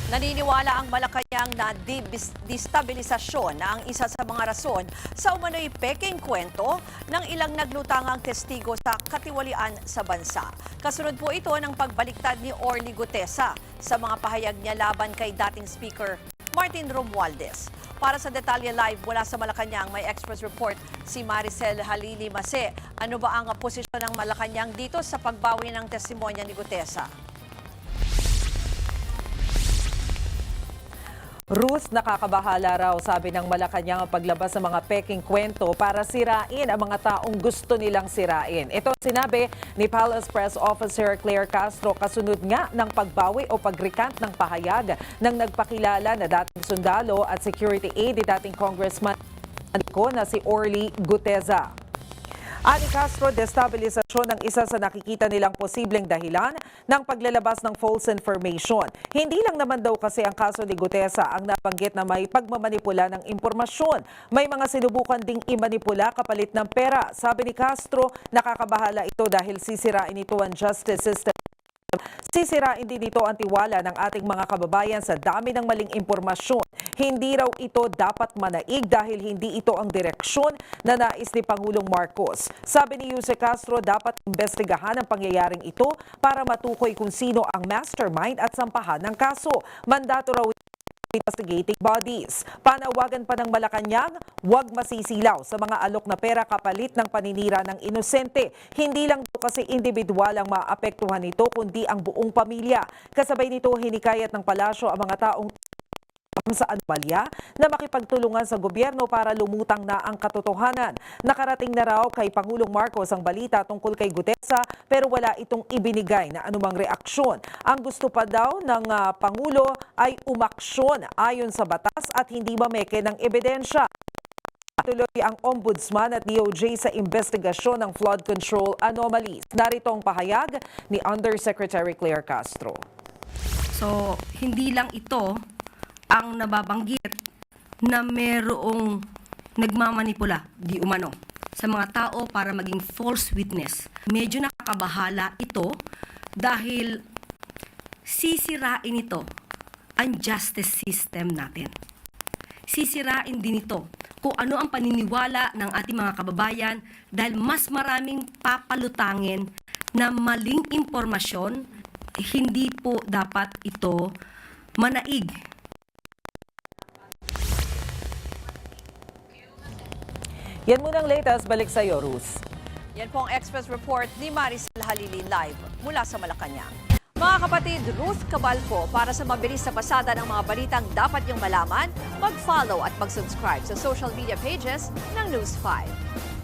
Naniniwala ang Malacanang na destabilisasyon na ang isa sa mga rason sa umano'y peking kwento ng ilang naglutangang testigo sa katiwalian sa bansa. Kasunod po ito ng pagbaliktad ni Orly Gutesa sa mga pahayag niya laban kay dating Speaker Martin Romualdez. Para sa detalye live mula sa Malacanang, may Express Report si Maricel Halili Mase. Ano ba ang posisyon ng Malacanang dito sa pagbawi ng testimonya ni Gutesa? Ruth, nakakabahala raw, sabi ng Malacanang, ang paglabas ng mga peking kwento para sirain ang mga taong gusto nilang sirain. Ito sinabi ni Palace Press Officer Claire Castro kasunod nga ng pagbawi o pag-recant ng pahayag ng nagpakilala na dating sundalo at security aide ni dating Congressman na si Orly Gutesa. Ani Castro, destabilisasyon ang isa sa nakikita nilang posibleng dahilan ng paglalabas ng false information. Hindi lang naman daw kasi ang kaso ni Gutesa ang nabanggit na may pagmamanipula ng impormasyon. May mga sinubukan ding imanipula kapalit ng pera. Sabi ni Castro, nakakabahala ito dahil sisirain ito ang justice system. Sisirain din ito ang tiwala ng ating mga kababayan sa dami ng maling impormasyon. Hindi raw ito dapat manaig dahil hindi ito ang direksyon na nais ni Pangulong Marcos. Sabi ni Jose Castro, dapat imbestigahan ang pangyayaring ito para matukoy kung sino ang mastermind at sampahan ng kaso. Mandato raw investigating bodies. Panawagan pa ng Malacanang, huwag masisilaw sa mga alok na pera kapalit ng paninira ng inosente. Hindi lang kasi individual ang maapektuhan nito kundi ang buong pamilya. Kasabay nito, hinikayat ng palasyo ang mga taong sa anomalya na makipagtulungan sa gobyerno para lumutang na ang katotohanan. Nakarating na raw kay Pangulong Marcos ang balita tungkol kay Gutesa pero wala itong ibinigay na anumang reaksyon. Ang gusto pa daw ng Pangulo ay umaksyon ayon sa batas at hindi mameke ng ebidensya. Tuloy ang Ombudsman at DOJ sa investigasyon ng flood control anomalies. Narito ang pahayag ni Undersecretary Claire Castro. So, hindi lang ito ang nababanggit na merong nagmamanipula di umano sa mga tao para maging false witness. Medyo nakakabahala ito dahil sisirain ito ang justice system natin. Sisirain din ito kung ano ang paniniwala ng ating mga kababayan dahil mas maraming papalutangin na maling impormasyon, hindi po dapat ito manaig. Yan muna ang latest. Balik sa iyo, Ruth. Yan po ang Express Report ni Maricel Halili live mula sa Malacanang. Mga kapatid, Ruth Cabal po, para sa mabilis na pasada ng mga balitang dapat niyong malaman, mag-follow at mag-subscribe sa social media pages ng News 5.